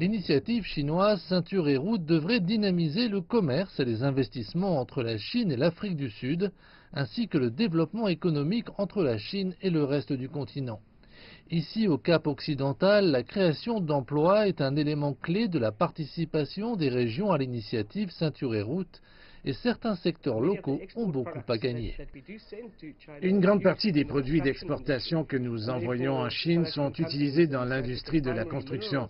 L'initiative chinoise Ceinture et Route devrait dynamiser le commerce et les investissements entre la Chine et l'Afrique du Sud, ainsi que le développement économique entre la Chine et le reste du continent. Ici, au Cap occidental, la création d'emplois est un élément clé de la participation des régions à l'initiative Ceinture et Route, et certains secteurs locaux ont beaucoup à gagner. Une grande partie des produits d'exportation que nous envoyons en Chine sont utilisés dans l'industrie de la construction.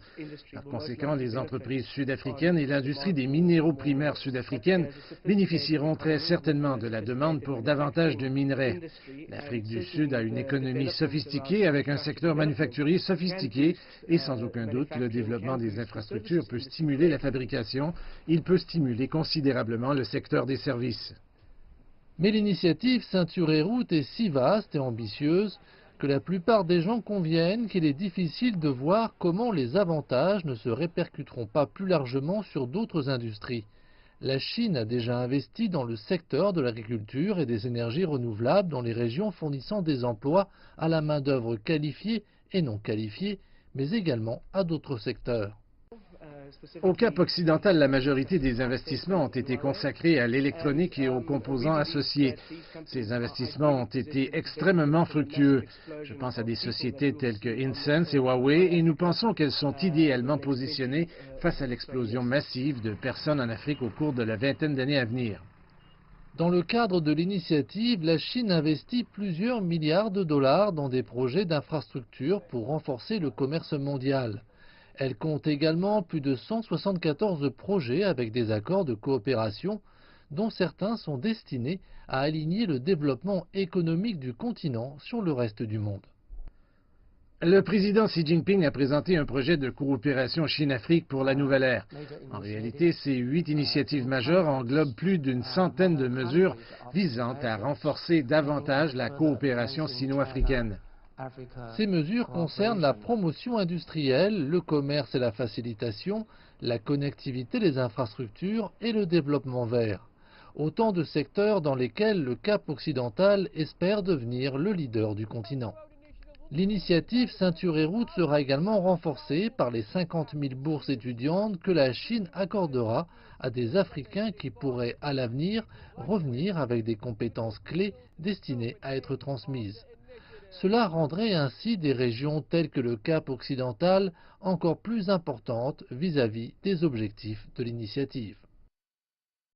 Par conséquent, les entreprises sud-africaines et l'industrie des minéraux primaires sud-africaines bénéficieront très certainement de la demande pour davantage de minerais. L'Afrique du Sud a une économie sophistiquée avec un secteur manufacturier sophistiqué et sans aucun doute, le développement des infrastructures peut stimuler la fabrication, il peut stimuler considérablement le secteur des services. Mais l'initiative Ceinture et Route est si vaste et ambitieuse que la plupart des gens conviennent qu'il est difficile de voir comment les avantages ne se répercuteront pas plus largement sur d'autres industries. La Chine a déjà investi dans le secteur de l'agriculture et des énergies renouvelables dans les régions fournissant des emplois à la main-d'œuvre qualifiée et non qualifiée, mais également à d'autres secteurs. Au Cap occidental, la majorité des investissements ont été consacrés à l'électronique et aux composants associés. Ces investissements ont été extrêmement fructueux. Je pense à des sociétés telles que Insense et Huawei et nous pensons qu'elles sont idéalement positionnées face à l'explosion massive de personnes en Afrique au cours de la vingtaine d'années à venir. Dans le cadre de l'initiative, la Chine investit plusieurs milliards de dollars dans des projets d'infrastructures pour renforcer le commerce mondial. Elle compte également plus de 174 projets avec des accords de coopération, dont certains sont destinés à aligner le développement économique du continent sur le reste du monde. Le président Xi Jinping a présenté un projet de coopération Chine-Afrique pour la nouvelle ère. En réalité, ces 8 initiatives majeures englobent plus d'une centaine de mesures visant à renforcer davantage la coopération sino-africaine. Ces mesures concernent la promotion industrielle, le commerce et la facilitation, la connectivité des infrastructures et le développement vert. Autant de secteurs dans lesquels le Cap occidental espère devenir le leader du continent. L'initiative Ceinture et Route sera également renforcée par les 50 000 bourses étudiantes que la Chine accordera à des Africains qui pourraient à l'avenir revenir avec des compétences clés destinées à être transmises. Cela rendrait ainsi des régions telles que le Cap occidental encore plus importantes vis-à-vis des objectifs de l'initiative.